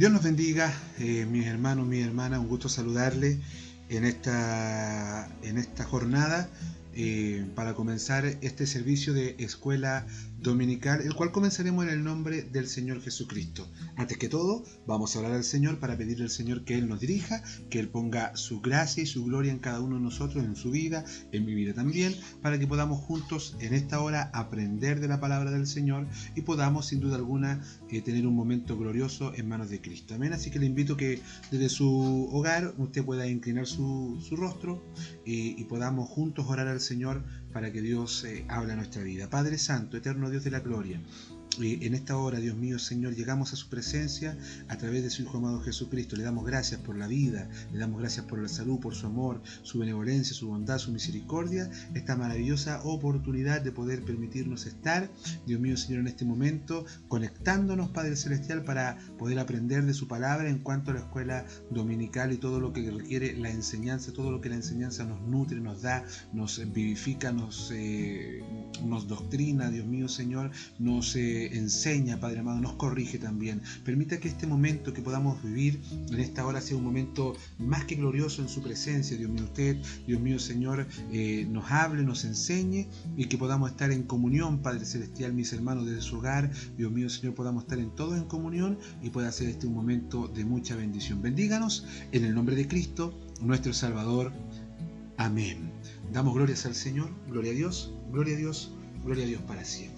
Dios nos bendiga, mis hermanos, mis hermanas, un gusto saludarles en esta jornada para comenzar este servicio de escuela dominical, el cual comenzaremos en el nombre del Señor Jesucristo. Antes que todo, vamos a orar al Señor para pedirle al Señor que Él nos dirija, que Él ponga su gracia y su gloria en cada uno de nosotros, en su vida, en mi vida también, para que podamos juntos en esta hora aprender de la palabra del Señor y podamos sin duda alguna tener un momento glorioso en manos de Cristo. Amén. Así que le invito que desde su hogar usted pueda inclinar su rostro y podamos juntos orar al Señor para que Dios hable a nuestra vida. Padre Santo, eterno Dios de la gloria, en esta hora, Dios mío, Señor, llegamos a su presencia a través de su Hijo amado Jesucristo. Le damos gracias por la vida, le damos gracias por la salud, por su amor, su benevolencia, su bondad, su misericordia, esta maravillosa oportunidad de poder permitirnos estar, Dios mío, Señor, en este momento, conectándonos, Padre Celestial, para poder aprender de su palabra en cuanto a la escuela dominical y todo lo que requiere la enseñanza, todo lo que la enseñanza nos nutre, nos da, nos vivifica, nos doctrina, Dios mío, Señor, nos enseña, Padre amado, nos corrige también. Permita que este momento que podamos vivir en esta hora sea un momento más que glorioso en su presencia, Dios mío. Usted, Dios mío, Señor, nos hable, nos enseñe y que podamos estar en comunión, Padre Celestial, mis hermanos, desde su hogar, Dios mío, Señor, podamos estar en todos en comunión y pueda ser este un momento de mucha bendición. Bendíganos en el nombre de Cristo, nuestro Salvador. Amén. Damos glorias al Señor, gloria a Dios, gloria a Dios, gloria a Dios para siempre.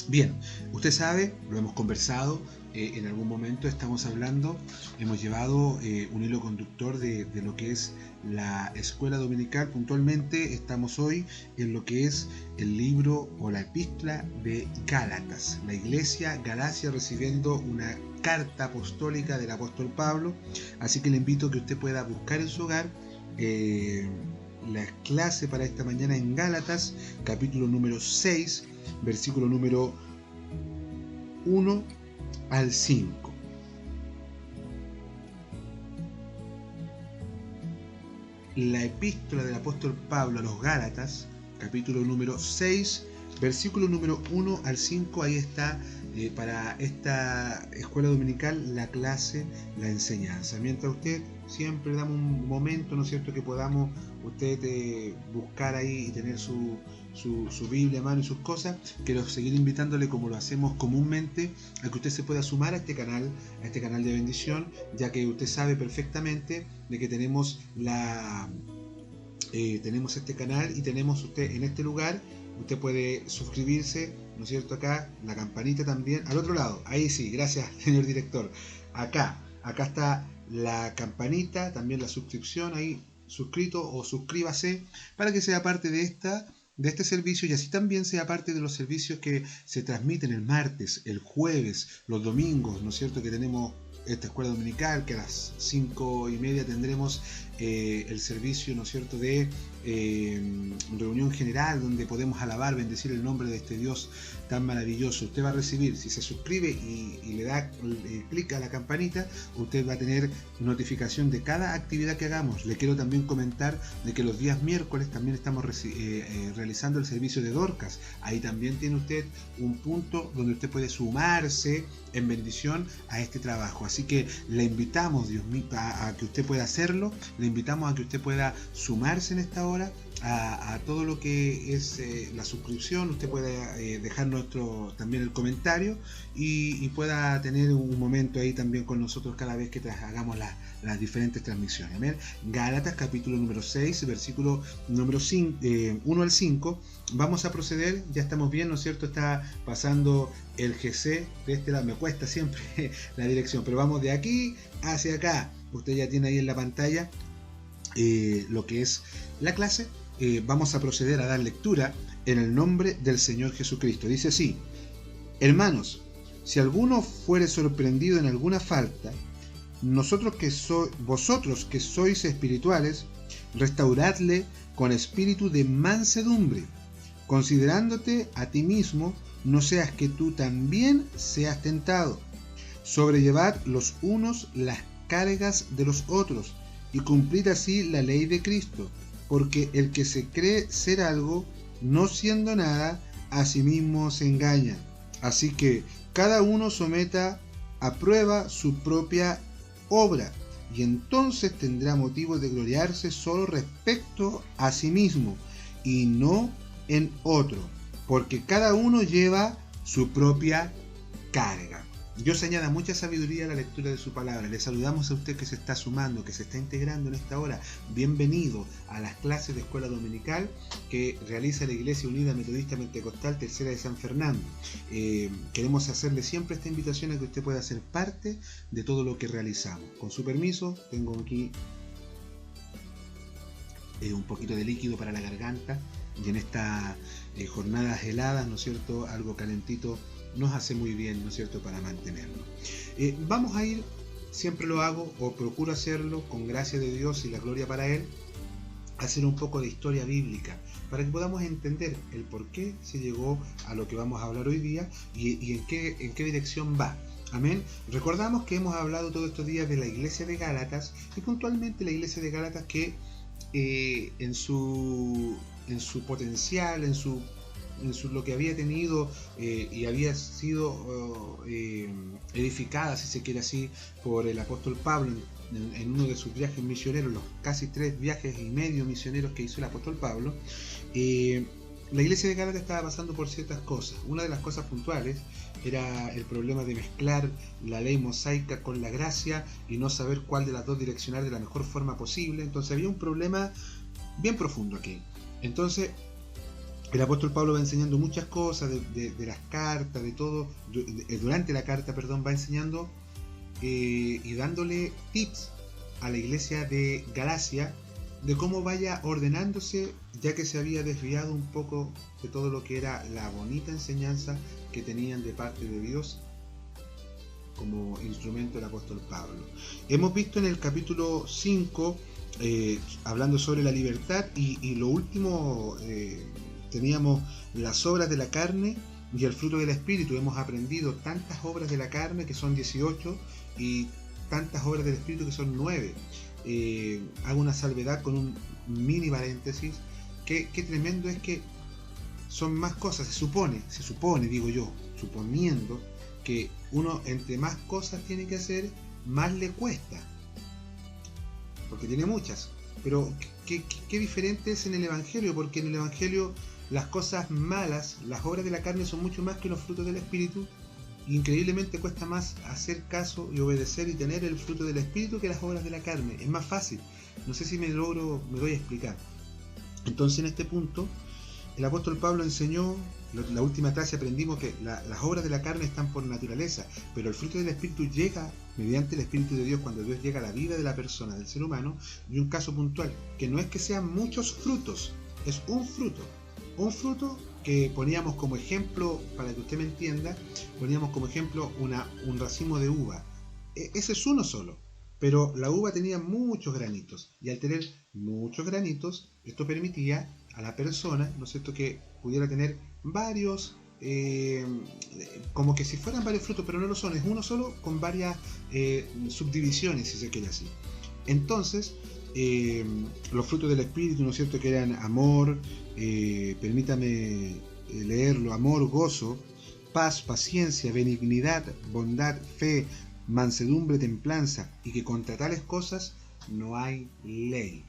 Bien, usted sabe, lo hemos conversado, en algún momento estamos hablando, hemos llevado un hilo conductor de lo que es la escuela dominical. Puntualmente estamos hoy en lo que es el libro o la epístola de Gálatas, la iglesia Galacia recibiendo una carta apostólica del apóstol Pablo. Así que le invito a que usted pueda buscar en su hogar la clase para esta mañana en Gálatas, capítulo número 6, versículo número 1 al 5. La epístola del apóstol Pablo a los Gálatas, capítulo número 6, versículo número 1 al 5, ahí está para esta escuela dominical la clase, la enseñanza. Mientras usted siempre damos un momento, ¿no es cierto?, que podamos usted buscar ahí y tener su Biblia a mano y sus cosas. Quiero seguir invitándole, como lo hacemos comúnmente, a que usted se pueda sumar a este canal de bendición, ya que usted sabe perfectamente de que tenemos tenemos este canal y tenemos usted en este lugar. Usted puede suscribirse, ¿no es cierto? Acá, la campanita también, al otro lado, ahí sí, gracias señor director. Acá está la campanita, también la suscripción, ahí suscrito o suscríbase para que sea parte de este servicio y así también sea parte de los servicios que se transmiten el martes, el jueves, los domingos, ¿no es cierto? Que tenemos esta escuela dominical, que a las 5:30 tendremos el servicio, ¿no es cierto?, de reunión general, donde podemos alabar, bendecir el nombre de este Dios tan maravilloso. Usted va a recibir, si se suscribe y le da clic a la campanita, usted va a tener notificación de cada actividad que hagamos. Le quiero también comentar de que los días miércoles también estamos realizando el servicio de Dorcas. Ahí también tiene usted un punto donde usted puede sumarse en bendición a este trabajo. Así que le invitamos, Dios mío, a que usted pueda hacerlo. Le invitamos a que usted pueda sumarse en esta hora a todo lo que es la suscripción. Usted puede dejar también el comentario y pueda tener un momento ahí también con nosotros cada vez que hagamos las diferentes transmisiones. Amén. Gálatas capítulo número 6, versículo número 1 al 5. Vamos a proceder, ya estamos bien, ¿no es cierto? Está pasando el GC de este lado, me cuesta siempre la dirección, pero vamos de aquí hacia acá. Usted ya tiene ahí en la pantalla lo que es la clase. Vamos a proceder a dar lectura en el nombre del Señor Jesucristo. Dice así: hermanos, si alguno fuere sorprendido en alguna falta, vosotros que sois espirituales, restauradle con espíritu de mansedumbre, considerándote a ti mismo, no seas que tú también seas tentado. Sobrellevad los unos las cargas de los otros, y cumplid así la ley de Cristo, porque el que se cree ser algo, no siendo nada, a sí mismo se engaña. Así que cada uno someta aprueba su propia obra, y entonces tendrá motivo de gloriarse solo respecto a sí mismo y no en otro, porque cada uno lleva su propia carga. Dios añada mucha sabiduría a la lectura de su palabra. Le saludamos a usted que se está sumando, que se está integrando en esta hora. Bienvenido a las clases de escuela dominical que realiza la Iglesia Unida Metodista Pentecostal Tercera de San Fernando. Queremos hacerle siempre esta invitación a que usted pueda ser parte de todo lo que realizamos. Con su permiso, tengo aquí un poquito de líquido para la garganta, y en estas jornadas heladas, ¿no es cierto?, algo calentito nos hace muy bien, ¿no es cierto?, para mantenernos. Vamos a ir, siempre lo hago, o procuro hacerlo, con gracia de Dios y la gloria para Él, hacer un poco de historia bíblica, para que podamos entender el por qué se llegó a lo que vamos a hablar hoy día y en qué dirección va. Amén. Recordamos que hemos hablado todos estos días de la iglesia de Gálatas, y puntualmente la iglesia de Gálatas que en su potencial, en lo que había tenido y había sido edificada, si se quiere así, por el apóstol Pablo en uno de sus viajes misioneros, los casi 3 viajes y medio misioneros que hizo el apóstol Pablo. La iglesia de Gálatas estaba pasando por ciertas cosas. Una de las cosas puntuales era el problema de mezclar la ley mosaica con la gracia y no saber cuál de las dos direccionar de la mejor forma posible. Entonces había un problema bien profundo aquí. Entonces el apóstol Pablo va enseñando muchas cosas de las cartas, de todo, durante la carta, perdón, va enseñando y dándole tips a la iglesia de Galacia de cómo vaya ordenándose, ya que se había desviado un poco de todo lo que era la bonita enseñanza que tenían de parte de Dios como instrumento del apóstol Pablo. Hemos visto en el capítulo 5, hablando sobre la libertad, y lo último, teníamos las obras de la carne y el fruto del Espíritu. Hemos aprendido tantas obras de la carne, que son 18, y tantas obras del Espíritu, que son 9. Hago una salvedad con un mini paréntesis, que tremendo es que son más cosas, se supone, digo yo, suponiendo que uno entre más cosas tiene que hacer, más le cuesta, porque tiene muchas. Pero qué diferente es en el Evangelio, porque en el Evangelio las cosas malas, las obras de la carne, son mucho más que los frutos del Espíritu. Increíblemente cuesta más hacer caso y obedecer y tener el fruto del Espíritu que las obras de la carne. Es más fácil. No sé si me doy a explicar. Entonces, en este punto, el apóstol Pablo enseñó, la última clase aprendimos que las obras de la carne están por naturaleza, pero el fruto del Espíritu llega mediante el Espíritu de Dios, cuando Dios llega a la vida de la persona, del ser humano. Y un caso puntual, que no es que sean muchos frutos, es un fruto. Un fruto que poníamos como ejemplo, para que usted me entienda, poníamos como ejemplo un racimo de uva. Ese es uno solo, pero la uva tenía muchos granitos, y al tener muchos granitos, esto permitía a la persona, ¿no es cierto?, que pudiera tener varios, como que si fueran varios frutos, pero no lo son, es uno solo con varias subdivisiones, si se quiere así. Entonces, los frutos del Espíritu, ¿no es cierto?, que eran amor, permítame leerlo: amor, gozo, paz, paciencia, benignidad, bondad, fe, mansedumbre, templanza, y que contra tales cosas no hay ley.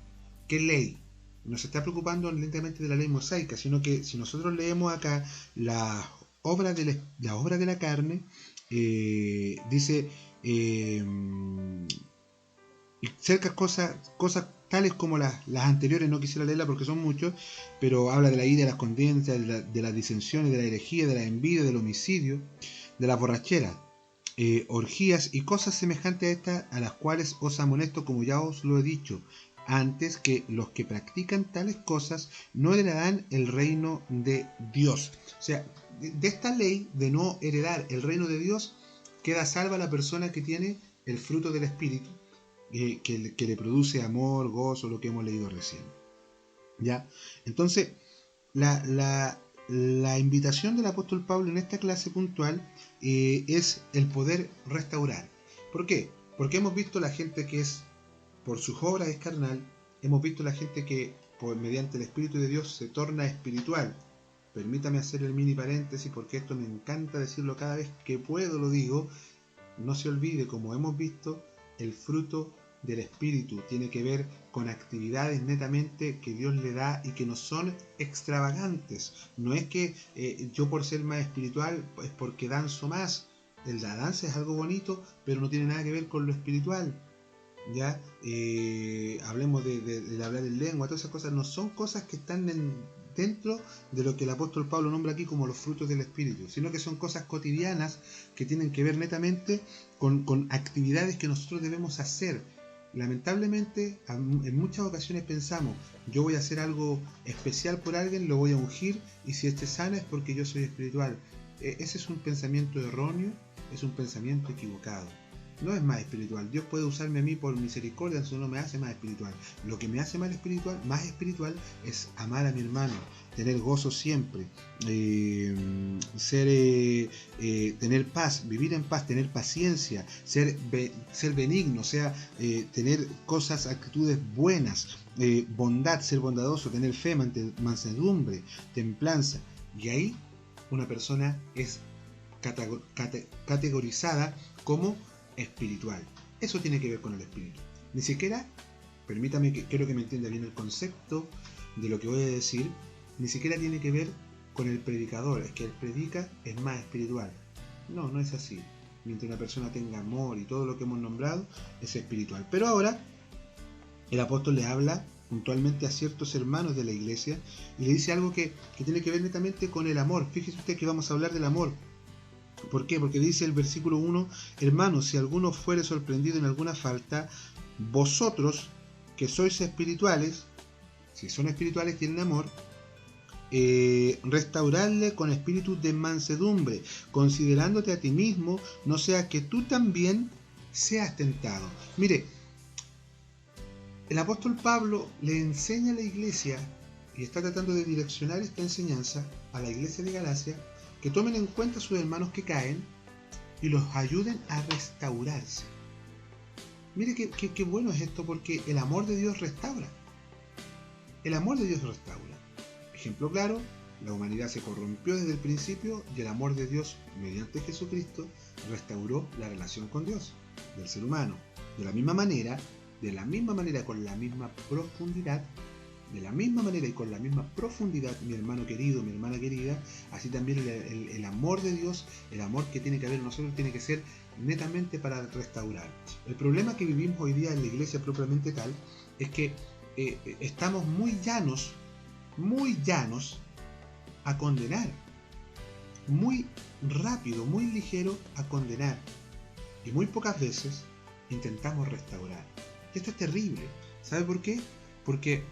¿Qué ley? No se está preocupando lentamente de la ley mosaica, sino que si nosotros leemos acá la obra de la carne, dice cerca cosas tales como las anteriores. No quisiera leerlas porque son muchos, pero habla de la ira, de las contiendas, de las disensiones, de la herejía, de la envidia, del homicidio, de la borrachera, orgías y cosas semejantes a estas, a las cuales os amonesto, como ya os lo he dicho antes, que los que practican tales cosas no heredarán el reino de Dios. O sea, de esta ley de no heredar el reino de Dios queda salva la persona que tiene el fruto del Espíritu, que le produce amor, gozo, lo que hemos leído recién. ¿Ya? Entonces, la invitación del apóstol Pablo en esta clase puntual es el poder restaurar. ¿Por qué? Porque hemos visto la gente que es, por sus obras, es carnal. Hemos visto la gente que mediante el Espíritu de Dios se torna espiritual. Permítame hacer el mini paréntesis, porque esto me encanta decirlo cada vez que puedo, lo digo. no se olvide, como hemos visto, el fruto del Espíritu tiene que ver con actividades netamente que Dios le da y que no son extravagantes. No es que yo por ser más espiritual es porque danzo más. La danza es algo bonito, pero no tiene nada que ver con lo espiritual. ¿Ya? Hablemos de hablar en lengua, todas esas cosas no son cosas que están dentro de lo que el apóstol Pablo nombra aquí como los frutos del Espíritu, sino que son cosas cotidianas que tienen que ver netamente con actividades que nosotros debemos hacer. Lamentablemente, en muchas ocasiones pensamos, yo voy a hacer algo especial por alguien, lo voy a ungir, y si este sana es porque yo soy espiritual. Ese es un pensamiento erróneo, es un pensamiento equivocado. No es más espiritual. Dios puede usarme a mí por misericordia, eso no me hace más espiritual. Lo que me hace más espiritual es amar a mi hermano, tener gozo siempre, tener paz, vivir en paz, tener paciencia, ser benigno, o sea, tener cosas, actitudes buenas, bondad, ser bondadoso, tener fe, mansedumbre, templanza. Y ahí una persona es categorizada como espiritual. Eso tiene que ver con el espíritu. Ni siquiera, permítame, que quiero que me entienda bien el concepto de lo que voy a decir, ni siquiera tiene que ver con el predicador. Es que el predica es más espiritual. No, no es así. Mientras una persona tenga amor y todo lo que hemos nombrado, es espiritual. Pero ahora, el apóstol le habla puntualmente a ciertos hermanos de la iglesia y le dice algo que tiene que ver netamente con el amor. Fíjese usted que vamos a hablar del amor. ¿Por qué? Porque dice el versículo 1, hermanos, si alguno fuere sorprendido en alguna falta, vosotros que sois espirituales, si son espirituales tienen amor, restaurarle con espíritu de mansedumbre, considerándote a ti mismo, no sea que tú también seas tentado. Mire, el apóstol Pablo le enseña a la iglesia, y está tratando de direccionar esta enseñanza a la iglesia de Galacia, que tomen en cuenta a sus hermanos que caen y los ayuden a restaurarse. Mire qué bueno es esto, porque el amor de Dios restaura. El amor de Dios restaura. Ejemplo claro, la humanidad se corrompió desde el principio y el amor de Dios, mediante Jesucristo, restauró la relación con Dios, del ser humano. De la misma manera, con la misma profundidad, de la misma manera y con la misma profundidad, mi hermano querido, mi hermana querida, así también el amor de Dios, el amor que tiene que haber en nosotros, tiene que ser netamente para restaurar. El problema que vivimos hoy día en la iglesia propiamente tal, es que estamos muy llanos a condenar, muy rápido, muy ligero a condenar, y muy pocas veces intentamos restaurar. Esto es terrible. ¿Sabe por qué? Porque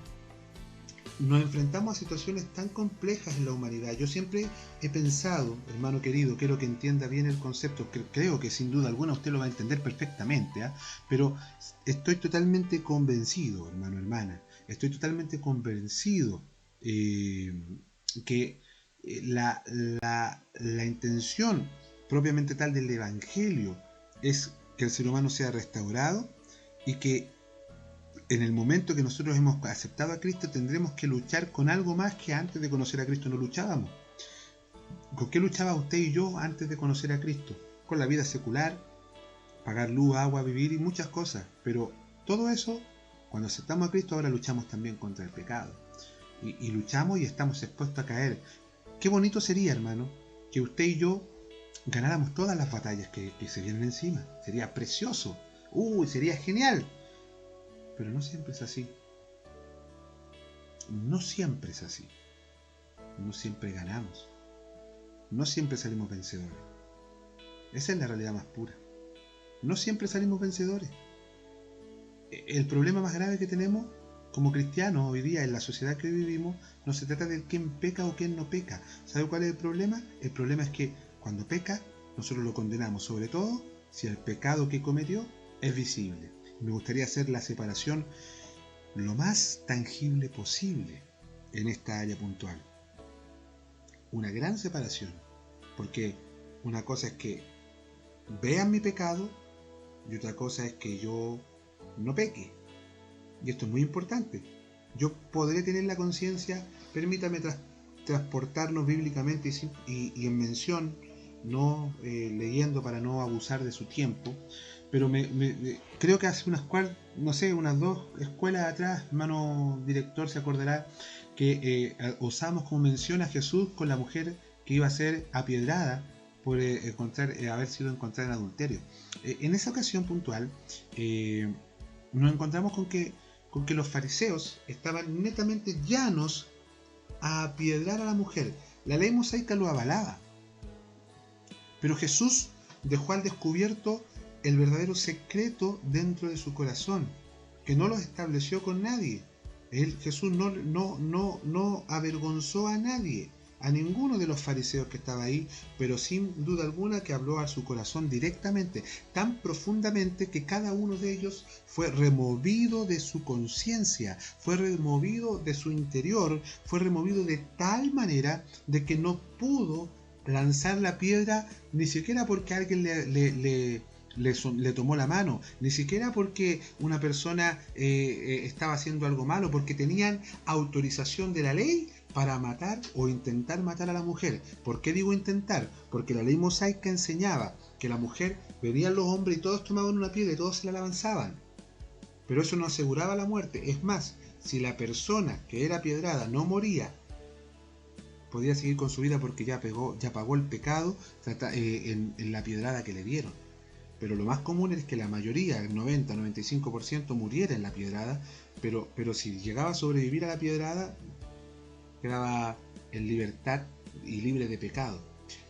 nos enfrentamos a situaciones tan complejas en la humanidad. Yo siempre he pensado, hermano querido, quiero que entienda bien el concepto, creo que sin duda alguna usted lo va a entender perfectamente, pero estoy totalmente convencido, hermano, hermana, estoy totalmente convencido que la intención propiamente tal del Evangelio es que el ser humano sea restaurado, y que en el momento que nosotros hemos aceptado a Cristo tendremos que luchar con algo más que antes de conocer a Cristo no luchábamos. ¿Con qué luchaba usted y yo antes de conocer a Cristo? Con la vida secular, pagar luz, agua, vivir y muchas cosas. Pero todo eso, cuando aceptamos a Cristo, ahora luchamos también contra el pecado. Y luchamos y estamos expuestos a caer. Qué bonito sería, hermano, que usted y yo ganáramos todas las batallas que se vienen encima. Sería precioso. Sería genial. Pero no siempre es así. No siempre es así. No siempre ganamos. No siempre salimos vencedores. Esa es la realidad más pura. No siempre salimos vencedores. El problema más grave que tenemos como cristianos hoy día en la sociedad que vivimos no se trata de quién peca o quién no peca. ¿Sabe cuál es el problema? El problema es que cuando peca, nosotros lo condenamos, sobre todo si el pecado que cometió es visible. Me gustaría hacer la separación lo más tangible posible en esta área puntual. Una gran separación, porque una cosa es que vean mi pecado y otra cosa es que yo no peque. Y esto es muy importante. Yo podré tener la conciencia, permítame transportarnos bíblicamente y en mención no leyendo para no abusar de su tiempo, pero creo que hace no sé, unas 2 escuelas atrás, hermano director se acordará, que osamos, como menciona Jesús, con la mujer que iba a ser apiedrada por haber sido encontrada en adulterio. En esa ocasión puntual, nos encontramos con que los fariseos estaban netamente llanos a apiedrar a la mujer. La ley mosaica lo avalaba, pero Jesús dejó al descubierto el verdadero secreto dentro de su corazón, que no lo estableció con nadie. Jesús no avergonzó a nadie, a ninguno de los fariseos que estaba ahí, pero sin duda alguna que habló a su corazón directamente, tan profundamente que cada uno de ellos fue removido de su conciencia, fue removido de su interior, fue removido de tal manera de que no pudo lanzar la piedra ni siquiera porque alguien le tomó la mano, ni siquiera porque una persona estaba haciendo algo malo, porque tenían autorización de la ley para matar o intentar matar a la mujer. ¿Por qué digo intentar? Porque la ley mosaica enseñaba que la mujer, venían los hombres y todos tomaban una piedra y todos se la lanzaban. Pero eso no aseguraba la muerte. Es más, si la persona que era apiedrada no moría, podía seguir con su vida porque ya pagó el pecado en la piedrada que le dieron. Pero lo más común es que la mayoría, el 90-95%, muriera en la piedrada, pero si llegaba a sobrevivir a la piedrada, quedaba en libertad y libre de pecado.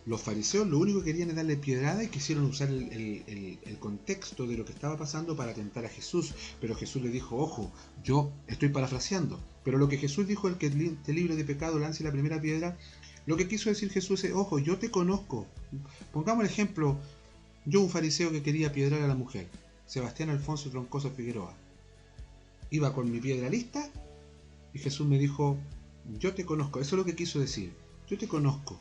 Los fariseos lo único que querían es darle piedrada y quisieron usar el contexto de lo que estaba pasando para tentar a Jesús. Pero Jesús le dijo, ojo, yo estoy parafraseando, pero lo que Jesús dijo, el que esté libre de pecado lance la primera piedra, lo que quiso decir Jesús es, ojo, yo te conozco. Pongamos el ejemplo, yo un fariseo que quería piedrar a la mujer, Sebastián Alfonso Troncoso Figueroa. Iba con mi piedra lista y Jesús me dijo, yo te conozco. Eso es lo que quiso decir, yo te conozco.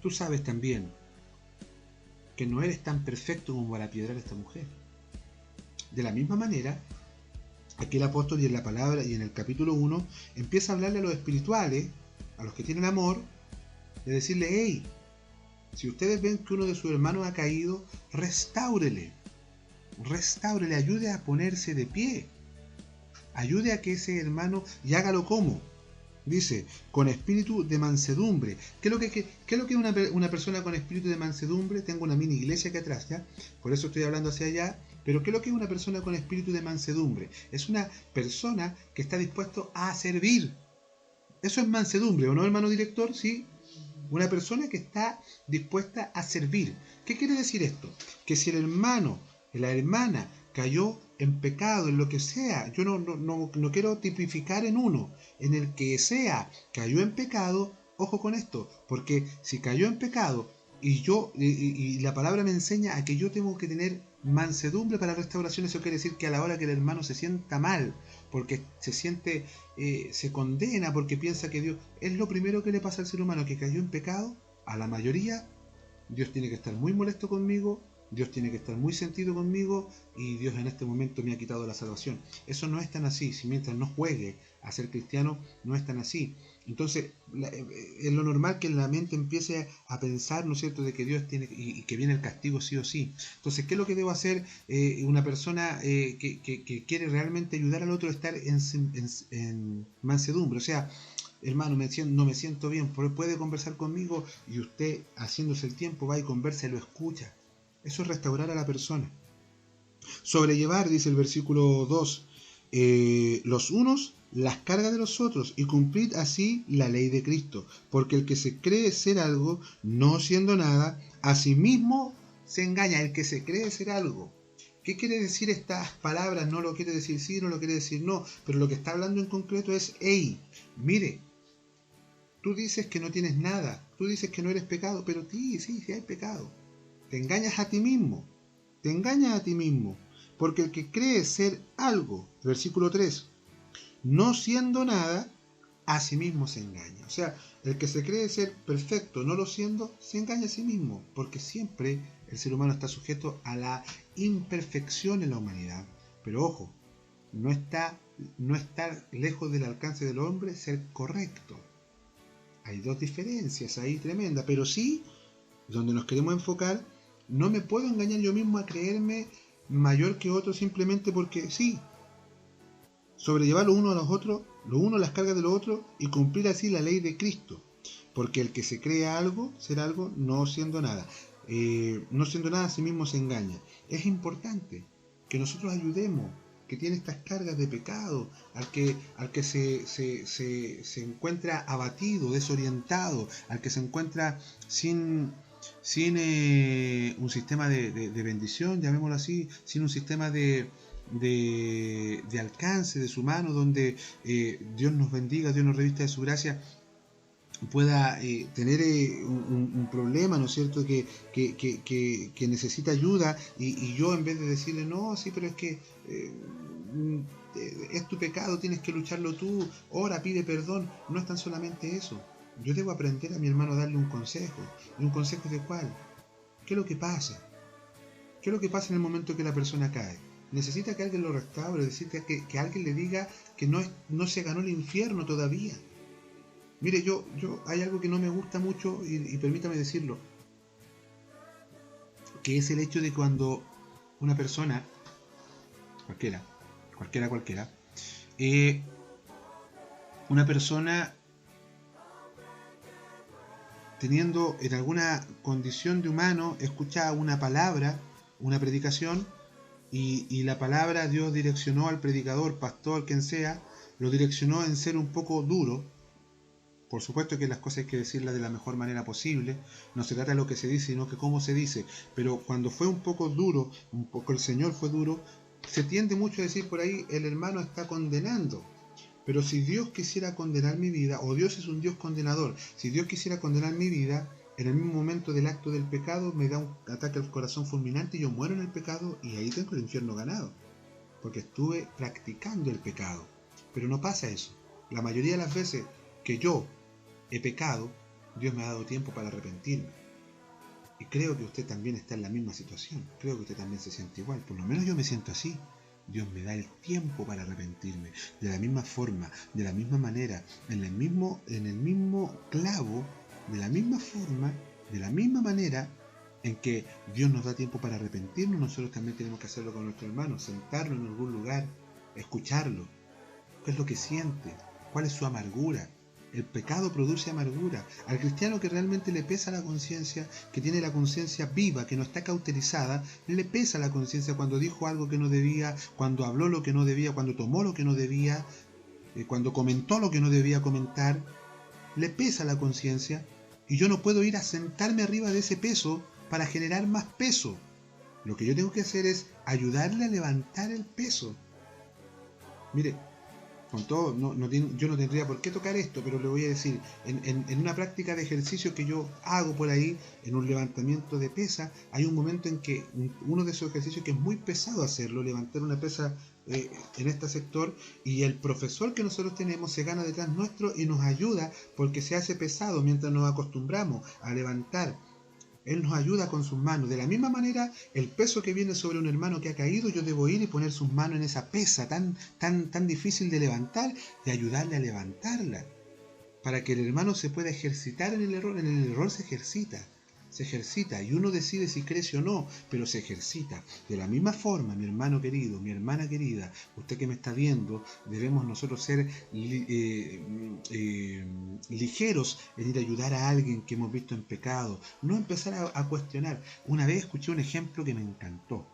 Tú sabes también que no eres tan perfecto como para piedrar a esta mujer. De la misma manera, aquí el apóstol y en la palabra y en el capítulo 1 empieza a hablarle a los espirituales, a los que tienen amor, de decirle, hey, si ustedes ven que uno de sus hermanos ha caído, restáurele, ayude a ponerse de pie, ayude a que ese hermano, y hágalo como, dice, con espíritu de mansedumbre. ¿Qué es lo que es una persona con espíritu de mansedumbre? Tengo una mini iglesia aquí atrás, ¿ya? Por eso estoy hablando hacia allá. Pero ¿qué es lo que es una persona con espíritu de mansedumbre? Es una persona que está dispuesto a servir. Eso es mansedumbre, ¿o no, hermano director? Sí. Una persona que está dispuesta a servir. ¿Qué quiere decir esto? Que si el hermano, la hermana cayó en pecado, en lo que sea, yo no quiero tipificar en uno, en el que sea, cayó en pecado, ojo con esto, porque si cayó en pecado y la palabra me enseña a que yo tengo que tener mansedumbre para restauración, eso quiere decir que a la hora que el hermano se sienta mal, porque se condena, porque piensa que Dios, es lo primero que le pasa al ser humano, que cayó en pecado, a la mayoría, Dios tiene que estar muy molesto conmigo, Dios tiene que estar muy sentido conmigo y Dios en este momento me ha quitado la salvación. Eso no es tan así, si mientras no juegue a ser cristiano, no es tan así. Entonces, es lo normal que la mente empiece a pensar, ¿no es cierto?, de que Dios tiene y que viene el castigo sí o sí. Entonces, ¿qué es lo que debo hacer una persona que quiere realmente ayudar al otro a estar en mansedumbre? O sea, hermano, no me siento bien, puede conversar conmigo, y usted, haciéndose el tiempo, va y conversa y lo escucha. Eso es restaurar a la persona. Sobrellevar, dice el versículo 2, los unos las cargas de los otros y cumplir así la ley de Cristo, porque el que se cree ser algo, no siendo nada, a sí mismo se engaña. El que se cree ser algo. ¿Qué quiere decir estas palabras? No lo quiere decir sí, no lo quiere decir no, pero lo que está hablando en concreto es, hey, mire, tú dices que no tienes nada, tú dices que no eres pecado, pero sí hay pecado. Te engañas a ti mismo, porque el que cree ser algo, versículo 3, no siendo nada, a sí mismo se engaña. O sea, el que se cree ser perfecto, no lo siendo, se engaña a sí mismo, porque siempre el ser humano está sujeto a la imperfección en la humanidad. Pero ojo, no está lejos del alcance del hombre ser correcto. Hay dos diferencias ahí tremendas, pero sí donde nos queremos enfocar, no me puedo engañar yo mismo a creerme mayor que otro simplemente porque sí, sobrellevar lo uno a los otros, lo uno las cargas de los otros y cumplir así la ley de Cristo. Porque el que se crea algo, será algo no siendo nada. No siendo nada, a sí mismo se engaña. Es importante que nosotros ayudemos, que tiene estas cargas de pecado, al que se encuentra abatido, desorientado, al que se encuentra sin un sistema de bendición, llamémoslo así, sin un sistema de alcance de su mano, donde Dios nos bendiga, Dios nos revista de su gracia, pueda tener un problema, ¿no es cierto?, que necesita ayuda y yo en vez de decirle, no, sí, pero es que es tu pecado, tienes que lucharlo tú, ora, pide perdón, no es tan solamente eso. Yo debo aprender a mi hermano a darle un consejo. ¿Y un consejo de cuál? ¿Qué es lo que pasa? ¿Qué es lo que pasa en el momento que la persona cae? Necesita que alguien lo restaure, necesita que alguien le diga que no se ganó el infierno todavía. Mire, hay algo que no me gusta mucho y permítame decirlo, que es el hecho de cuando una persona, cualquiera, una persona teniendo en alguna condición de humano, escucha una palabra, una predicación, y la palabra Dios direccionó al predicador, pastor, quien sea, lo direccionó en ser un poco duro. Por supuesto que las cosas hay que decirlas de la mejor manera posible, no se trata de lo que se dice, sino que cómo se dice, pero cuando fue un poco duro, un poco el Señor fue duro, se tiende mucho a decir por ahí, el hermano está condenando. Pero si Dios quisiera condenar mi vida, o Dios es un Dios condenador, si Dios quisiera condenar mi vida, en el mismo momento del acto del pecado me da un ataque al corazón fulminante y yo muero en el pecado y ahí tengo el infierno ganado, porque estuve practicando el pecado. Pero no pasa eso. La mayoría de las veces que yo he pecado, Dios me ha dado tiempo para arrepentirme. Y creo que usted también está en la misma situación. Creo que usted también se siente igual. Por lo menos yo me siento así. Dios me da el tiempo para arrepentirme. De la misma forma, de la misma manera, en el mismo clavo, de la misma forma, de la misma manera en que Dios nos da tiempo para arrepentirnos, nosotros también tenemos que hacerlo con nuestro hermano. Sentarlo en algún lugar, escucharlo. ¿Qué es lo que siente? ¿Cuál es su amargura? El pecado produce amargura. Al cristiano que realmente le pesa la conciencia, que tiene la conciencia viva, que no está cauterizada, le pesa la conciencia cuando dijo algo que no debía, cuando habló lo que no debía, cuando tomó lo que no debía, cuando comentó lo que no debía comentar. Le pesa la conciencia y yo no puedo ir a sentarme arriba de ese peso para generar más peso. Lo que yo tengo que hacer es ayudarle a levantar el peso. Mire, con todo, yo no tendría por qué tocar esto, pero le voy a decir, en una práctica de ejercicio que yo hago por ahí, en un levantamiento de pesa, hay un momento en que uno de esos ejercicios que es muy pesado hacerlo, levantar una pesa en este sector, y el profesor que nosotros tenemos se gana detrás nuestro y nos ayuda porque se hace pesado mientras nos acostumbramos a levantar. Él nos ayuda con sus manos. De la misma manera, el peso que viene sobre un hermano que ha caído, yo debo ir y poner sus manos en esa pesa tan difícil de levantar y ayudarle a levantarla. Para que el hermano se pueda ejercitar en el error. En el error se ejercita y uno decide si crece o no, pero se ejercita. De la misma forma, mi hermano querido, mi hermana querida, usted que me está viendo, debemos nosotros ser ligeros en ir a ayudar a alguien que hemos visto en pecado, no empezar a cuestionar. Una vez escuché un ejemplo que me encantó,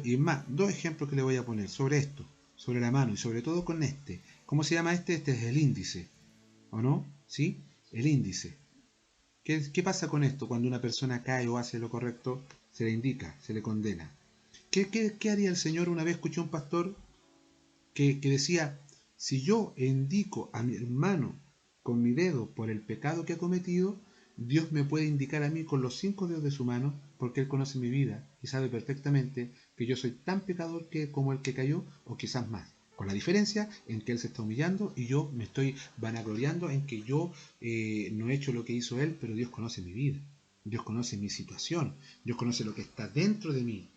y más, dos ejemplos que le voy a poner sobre esto, sobre la mano y sobre todo con este. ¿Cómo se llama este? Este es el índice, ¿o no? ¿Sí? El índice. ¿Qué pasa con esto? Cuando una persona cae o hace lo correcto, se le indica, se le condena. ¿Qué haría el Señor? Una vez escuché a un pastor que decía, si yo indico a mi hermano con mi dedo por el pecado que ha cometido, Dios me puede indicar a mí con los 5 dedos de su mano, porque Él conoce mi vida y sabe perfectamente que yo soy tan pecador como el que cayó, o quizás más. Con la diferencia en que Él se está humillando y yo me estoy vanagloriando en que yo no he hecho lo que hizo Él, pero Dios conoce mi vida. Dios conoce mi situación. Dios conoce lo que está dentro de mí.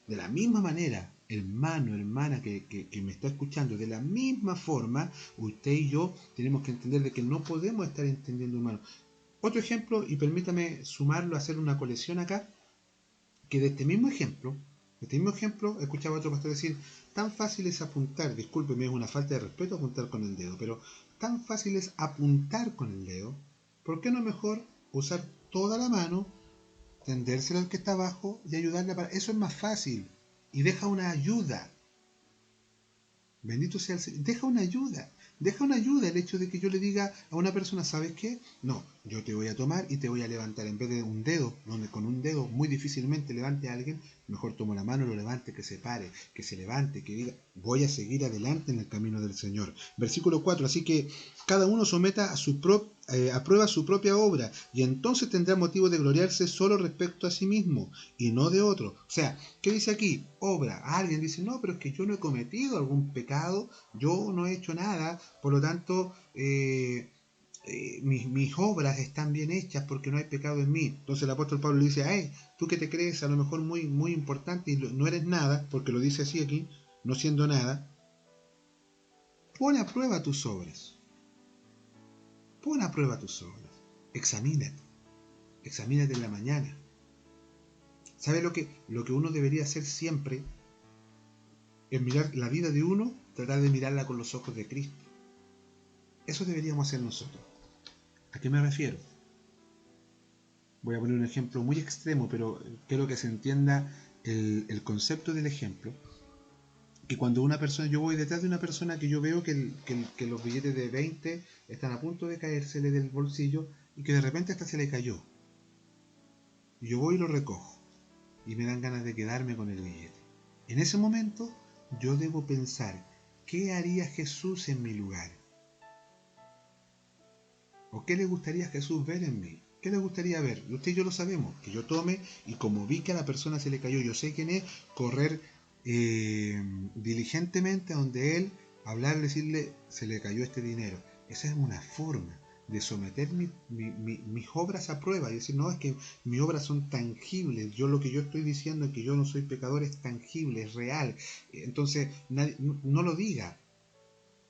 De la misma manera, hermano, hermana que me está escuchando, de la misma forma, usted y yo tenemos que entender de que no podemos estar entendiendo, hermano. Otro ejemplo, y permítame sumarlo, hacer una colección acá, que de este mismo ejemplo, escuchaba a otro pastor decir, tan fácil es apuntar, discúlpeme, es una falta de respeto apuntar con el dedo, pero tan fácil es apuntar con el dedo, ¿por qué no mejor usar toda la mano, tendérsela al que está abajo y ayudarle para... Eso es más fácil y deja una ayuda. Bendito sea el Señor. Deja una ayuda el hecho de que yo le diga a una persona, ¿sabes qué? No, yo te voy a tomar y te voy a levantar. En vez de un dedo, donde con un dedo muy difícilmente levante a alguien, mejor tomo la mano, lo levante, que se pare, que se levante, que diga, voy a seguir adelante en el camino del Señor. Versículo 4, así que cada uno someta a prueba su propia obra, y entonces tendrá motivo de gloriarse solo respecto a sí mismo, y no de otro. O sea, ¿qué dice aquí? Obra. Alguien dice, no, pero es que yo no he cometido algún pecado, yo no he hecho nada, por lo tanto, mis obras están bien hechas porque no hay pecado en mí. Entonces el apóstol Pablo le dice, hey, tú que te crees a lo mejor muy, muy importante y no eres nada, porque lo dice así aquí, no siendo nada, pon a prueba tus obras. Pon a prueba tus obras. Examínate. Examínate en la mañana. ¿Sabe lo que uno debería hacer siempre? Es mirar la vida de uno, tratar de mirarla con los ojos de Cristo. Eso deberíamos hacer nosotros. ¿A qué me refiero? Voy a poner un ejemplo muy extremo, pero quiero que se entienda el concepto del ejemplo. Que cuando una persona, yo voy detrás de una persona que yo veo que los billetes de 20 están a punto de caérsele del bolsillo y que de repente hasta se le cayó. Y yo voy y lo recojo. Y me dan ganas de quedarme con el billete. En ese momento yo debo pensar, ¿qué haría Jesús en mi lugar? ¿O qué le gustaría a Jesús ver en mí? ¿Qué le gustaría ver? Y usted y yo lo sabemos, que yo tome y como vi que a la persona se le cayó, yo sé quién es, correr diligentemente a donde él, hablarle, decirle, se le cayó este dinero. Esa es una forma de someter mis obras a prueba y decir, no, es que mis obras son tangibles, yo lo que yo estoy diciendo es que yo no soy pecador, es tangible, es real. Entonces, no lo diga.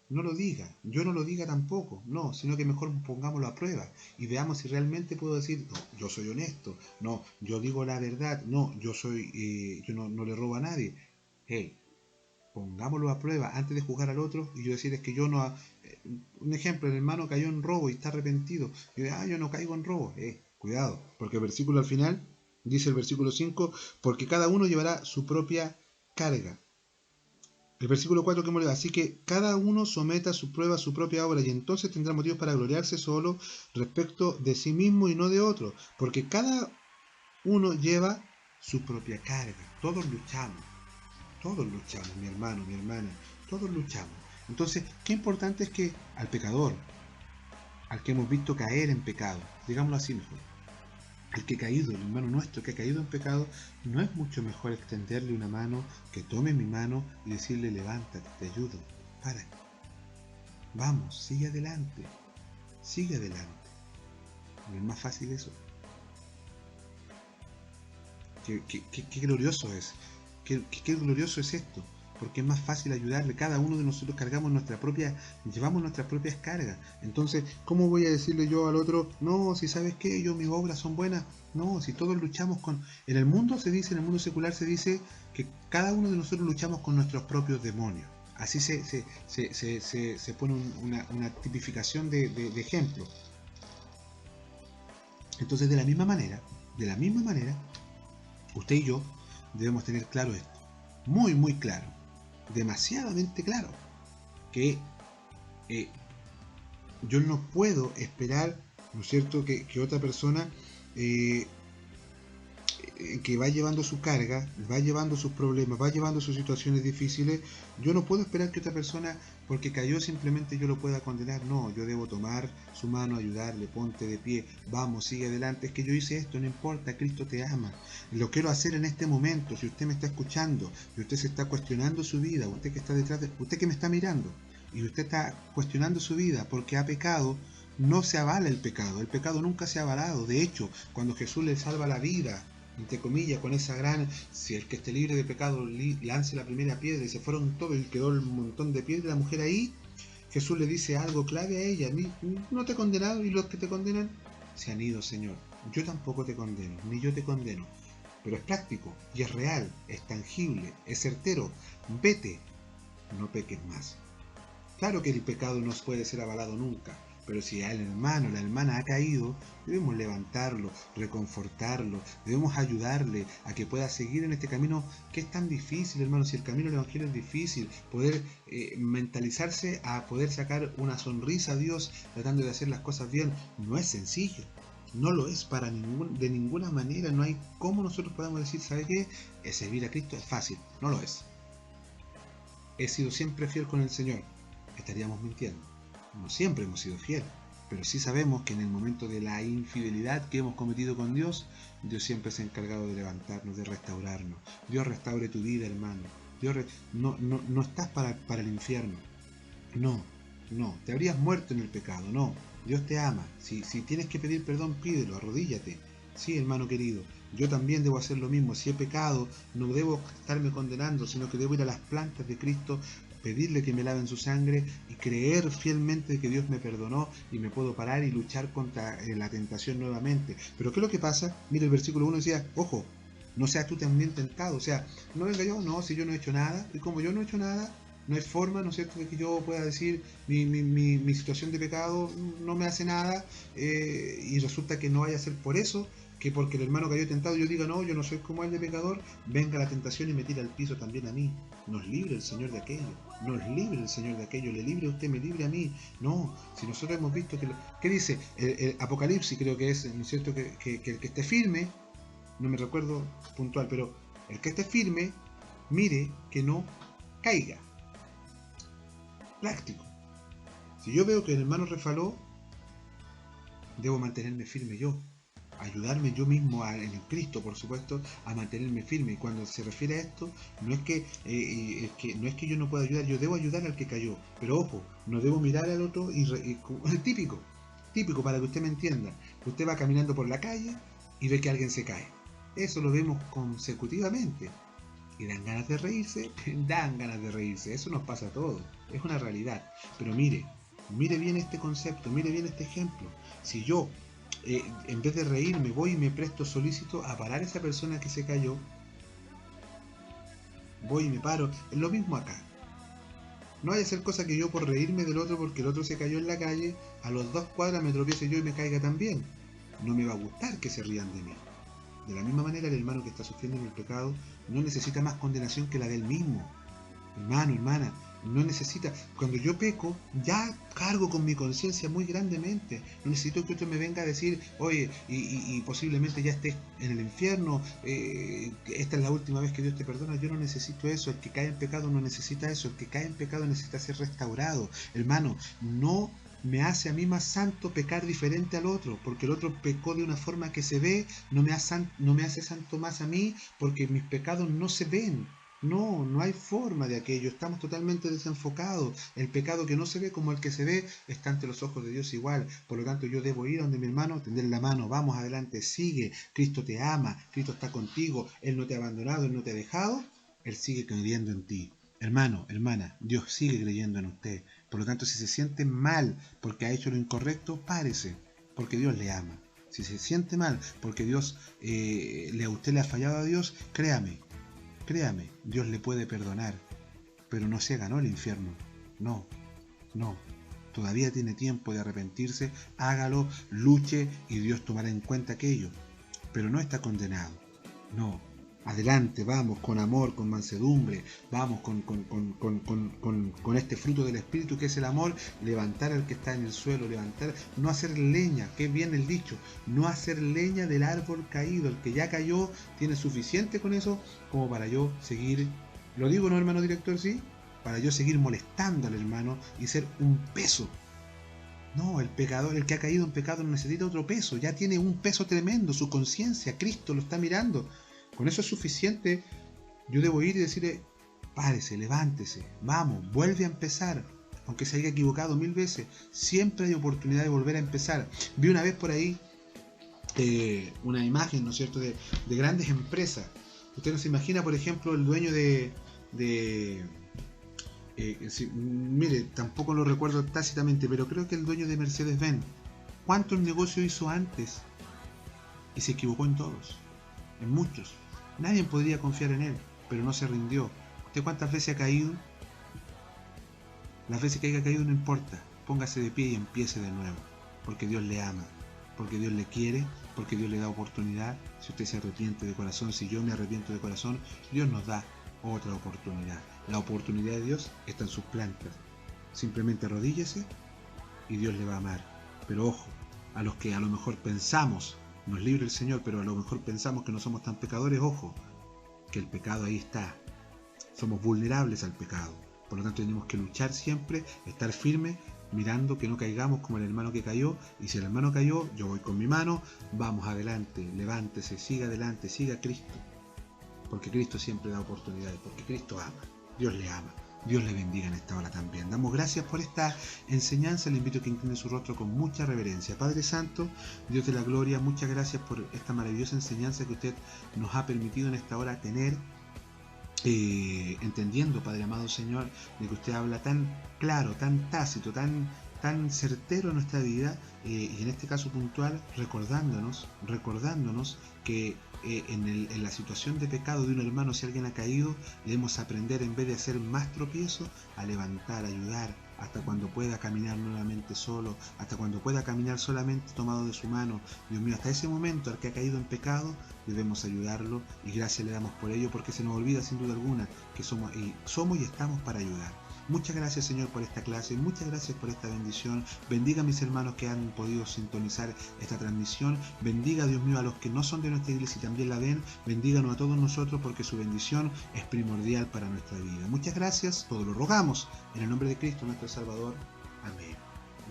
No lo diga, yo no lo diga tampoco, no, sino que mejor pongámoslo a prueba y veamos si realmente puedo decir, no, yo soy honesto, no, yo digo la verdad, no, yo no le robo a nadie. Hey, pongámoslo a prueba antes de juzgar al otro y yo decir es que yo no... un ejemplo, el hermano cayó en robo y está arrepentido. Yo digo, yo no caigo en robo. Cuidado, porque el versículo al final, dice el versículo 5, porque cada uno llevará su propia carga. El versículo 4 que hemos leído, así que cada uno someta a su prueba su propia obra y entonces tendrá motivos para gloriarse solo respecto de sí mismo y no de otro, porque cada uno lleva su propia carga. Todos luchamos, mi hermano, mi hermana, todos luchamos. Entonces, qué importante es que al pecador, al que hemos visto caer en pecado, digámoslo así mejor, el que ha caído, el hermano nuestro que ha caído en pecado, no es mucho mejor extenderle una mano, que tome mi mano y decirle, levántate, te ayudo, para, vamos, sigue adelante, sigue adelante. No es más fácil eso. Qué glorioso es, qué glorioso es esto, porque es más fácil ayudarle. Cada uno de nosotros llevamos nuestras propias cargas. Entonces, ¿cómo voy a decirle yo al otro, no, si sabes qué, mis obras son buenas? No, si todos luchamos con... En el mundo secular se dice que cada uno de nosotros luchamos con nuestros propios demonios. Así se pone una tipificación de ejemplo. Entonces, de la misma manera, usted y yo debemos tener claro esto. Muy, muy claro. Demasiadamente claro. Que yo no puedo esperar, ¿no es cierto?, que otra persona que va llevando su carga, va llevando sus problemas, va llevando sus situaciones difíciles, yo no puedo esperar que otra persona, porque cayó, simplemente yo lo pueda condenar. No, yo debo tomar su mano, ayudarle, ponte de pie, vamos, sigue adelante, es que yo hice esto, no importa, Cristo te ama, lo quiero hacer en este momento. Si usted me está escuchando y usted se está cuestionando su vida, usted que está detrás usted que me está mirando y usted está cuestionando su vida porque ha pecado, no se avala el pecado nunca se ha avalado. De hecho, cuando Jesús le salva la vida, entre comillas, con esa gran, si el que esté libre de pecado lance la primera piedra, y se fueron todos y quedó un montón de piedra, la mujer ahí, Jesús le dice algo clave a ella, no te he condenado, y los que te condenan, se han ido, Señor. Yo tampoco te condeno, ni yo te condeno. Pero es práctico, y es real, es tangible, es certero. Vete, no peques más. Claro que el pecado no puede ser avalado nunca, pero si el hermano, la hermana ha caído, debemos levantarlo, reconfortarlo, debemos ayudarle a que pueda seguir en este camino que es tan difícil, hermano. Si el camino del Evangelio es difícil, poder mentalizarse a poder sacar una sonrisa a Dios tratando de hacer las cosas bien, no es sencillo. No lo es de ninguna manera. No hay cómo nosotros podamos decir, ¿sabe qué? Servir a Cristo es fácil. No lo es. He sido siempre fiel con el Señor. Estaríamos mintiendo. No siempre hemos sido fieles, pero sí sabemos que en el momento de la infidelidad que hemos cometido con Dios, Dios siempre se ha encargado de levantarnos, de restaurarnos. Dios restaure tu vida, hermano. No estás para el infierno. No, te habrías muerto en el pecado, no. Dios te ama. Si tienes que pedir perdón, pídelo, arrodíllate. Sí, hermano querido, yo también debo hacer lo mismo. Si he pecado, no debo estarme condenando, sino que debo ir a las plantas de Cristo, pedirle que me laven su sangre y creer fielmente que Dios me perdonó y me puedo parar y luchar contra la tentación nuevamente. Pero ¿qué es lo que pasa? Mira, el versículo 1 decía, ojo, no seas tú también tentado. O sea, no venga yo, no, si yo no he hecho nada, y como yo no he hecho nada, no hay forma, ¿no es cierto?, de que yo pueda decir mi situación de pecado no me hace nada, y resulta que no vaya a ser por eso, que porque el hermano cayó tentado yo diga, no, yo no soy como él de pecador, venga la tentación y me tira al piso también a mí. Nos libre el Señor de aquello, nos libre el Señor de aquello, le libre a usted, me libre a mí. No, si nosotros hemos visto que... ¿Qué dice? El Apocalipsis creo que es, ¿no es cierto?, que el que esté firme, no me recuerdo puntual, pero el que esté firme, mire que no caiga. Práctico. Si yo veo que el hermano refaló, debo mantenerme firme yo, ayudarme yo mismo en Cristo, por supuesto, a mantenerme firme. Y cuando se refiere a esto, no es que yo no pueda ayudar, yo debo ayudar al que cayó, pero ojo, no debo mirar al otro típico para que usted me entienda. Usted va caminando por la calle y ve que alguien se cae. Eso lo vemos consecutivamente. ¿Y dan ganas de reírse? Dan ganas de reírse. Eso nos pasa a todos. Es una realidad. Pero mire bien este concepto, mire bien este ejemplo. Si yo, en vez de reírme, voy y me presto solícito a parar a esa persona que se cayó, voy y me paro. Es lo mismo acá. No vaya a ser cosa que yo por reírme del otro porque el otro se cayó en la calle, a los 2 cuadras me tropiece yo y me caiga también. No me va a gustar que se rían de mí. De la misma manera, el hermano que está sufriendo en el pecado no necesita más condenación que la de él mismo. Hermano, hermana, no necesita. Cuando yo peco, ya cargo con mi conciencia muy grandemente. No necesito que otro me venga a decir, oye, y posiblemente ya estés en el infierno, esta es la última vez que Dios te perdona. Yo no necesito eso. El que cae en pecado no necesita eso. El que cae en pecado necesita ser restaurado. Hermano, no me hace a mí más santo pecar diferente al otro, porque el otro pecó de una forma que se ve, no me hace santo más a mí, porque mis pecados no se ven. No hay forma de aquello, estamos totalmente desenfocados. El pecado que no se ve como el que se ve está ante los ojos de Dios igual. Por lo tanto, yo debo ir a donde mi hermano, tenderle la mano, vamos adelante, sigue, Cristo te ama, Cristo está contigo, Él no te ha abandonado, Él no te ha dejado, Él sigue creyendo en ti. Hermano, hermana, Dios sigue creyendo en usted. Por lo tanto, si se siente mal porque ha hecho lo incorrecto, párese, porque Dios le ama. Si se siente mal porque Dios a usted le ha fallado a Dios, créame, Dios le puede perdonar, pero no se ganó el infierno. No, todavía tiene tiempo de arrepentirse, hágalo, luche y Dios tomará en cuenta aquello, pero no está condenado. No, adelante, vamos, con amor, con mansedumbre, vamos con este fruto del Espíritu que es el amor, levantar al que está en el suelo, no hacer leña, que es bien el dicho, no hacer leña del árbol caído. El que ya cayó tiene suficiente con eso como para yo seguir, lo digo, ¿no, hermano director? Sí, para yo seguir molestando al hermano y ser un peso. No, el pecador, el que ha caído en pecado no necesita otro peso, ya tiene un peso tremendo, su conciencia, Cristo lo está mirando. Con eso es suficiente. Yo debo ir y decirle, párese, levántese, vamos, vuelve a empezar. Aunque se haya equivocado 1000 veces, siempre hay oportunidad de volver a empezar. Vi una vez por ahí una imagen, ¿no es cierto?, de grandes empresas. Usted no se imagina, por ejemplo, el dueño mire, tampoco lo recuerdo tácitamente, pero creo que el dueño de Mercedes-Benz, ¿Cuántos negocios hizo antes? Y se equivocó en todos, en muchos. Nadie podría confiar en él, pero no se rindió. ¿Usted cuántas veces ha caído? Las veces que haya caído no importa. Póngase de pie y empiece de nuevo. Porque Dios le ama, porque Dios le quiere, porque Dios le da oportunidad. Si usted se arrepiente de corazón, si yo me arrepiento de corazón, Dios nos da otra oportunidad. La oportunidad de Dios está en sus plantas. Simplemente arrodíllese y Dios le va a amar. Pero ojo, a los que a lo mejor pensamos, nos libre el Señor, pero a lo mejor pensamos que no somos tan pecadores, ojo, que el pecado ahí está. Somos vulnerables al pecado. Por lo tanto tenemos que luchar siempre, estar firmes, mirando que no caigamos como el hermano que cayó. Y si el hermano cayó, yo voy con mi mano, vamos adelante, levántese, siga adelante, siga a Cristo. Porque Cristo siempre da oportunidades, porque Cristo ama, Dios le ama. Dios le bendiga en esta hora también. Damos gracias por esta enseñanza. Le invito a que incline su rostro con mucha reverencia. Padre Santo, Dios de la gloria, muchas gracias por esta maravillosa enseñanza que usted nos ha permitido en esta hora tener. Entendiendo, Padre amado Señor, de que usted habla tan claro, tan tácito, tan certero en nuestra vida, y en este caso puntual, recordándonos que en la situación de pecado de un hermano, si alguien ha caído, debemos aprender, en vez de hacer más tropiezo, a levantar, a ayudar, hasta cuando pueda caminar nuevamente solo, hasta cuando pueda caminar solamente tomado de su mano. Dios mío, hasta ese momento, al que ha caído en pecado, debemos ayudarlo, y gracias le damos por ello, porque se nos olvida sin duda alguna que somos y estamos para ayudar. Muchas gracias, Señor, por esta clase, muchas gracias por esta bendición. Bendiga a mis hermanos que han podido sintonizar esta transmisión. Bendiga, Dios mío, a los que no son de nuestra iglesia y también la ven. Bendíganos a todos nosotros, porque su bendición es primordial para nuestra vida. Muchas gracias, todo lo rogamos en el nombre de Cristo nuestro Salvador. Amén.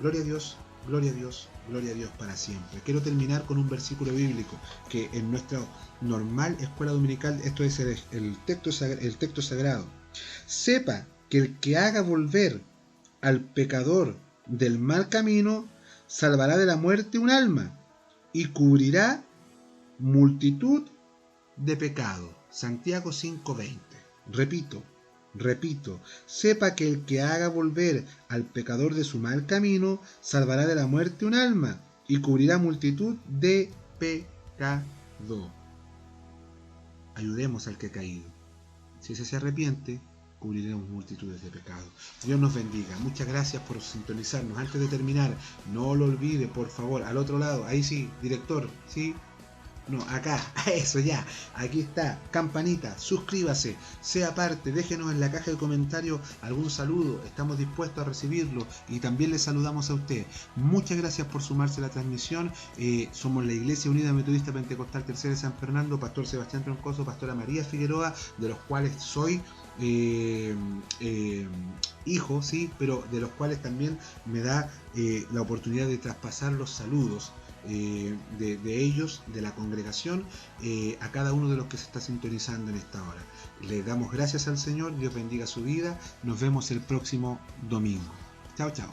Gloria a Dios, gloria a Dios, gloria a Dios para siempre. Quiero terminar con un versículo bíblico que en nuestra normal escuela dominical, esto es el texto sagrado. Sepa que el que haga volver al pecador del mal camino, salvará de la muerte un alma y cubrirá multitud de pecados. Santiago 5:20. Repito, sepa que el que haga volver al pecador de su mal camino, salvará de la muerte un alma y cubrirá multitud de pecado. Ayudemos al que ha caído. Si ese se arrepiente, cubriremos multitudes de pecados. Dios nos bendiga. Muchas gracias por sintonizarnos. Antes de terminar, no lo olvide, por favor, al otro lado, ahí sí, director, sí. No, acá, eso ya, aquí está, campanita, suscríbase, sea parte, déjenos en la caja de comentarios algún saludo, estamos dispuestos a recibirlo, y también le saludamos a usted. Muchas gracias por sumarse a la transmisión. Somos la Iglesia Unida Metodista Pentecostal Tercera de San Fernando, Pastor Sebastián Troncoso, Pastora María Figueroa, de los cuales soy hijo, sí, pero de los cuales también me da la oportunidad de traspasar los saludos de ellos, de la congregación, a cada uno de los que se está sintonizando en esta hora. Le damos gracias al Señor, Dios bendiga su vida, nos vemos el próximo domingo. Chao, chao.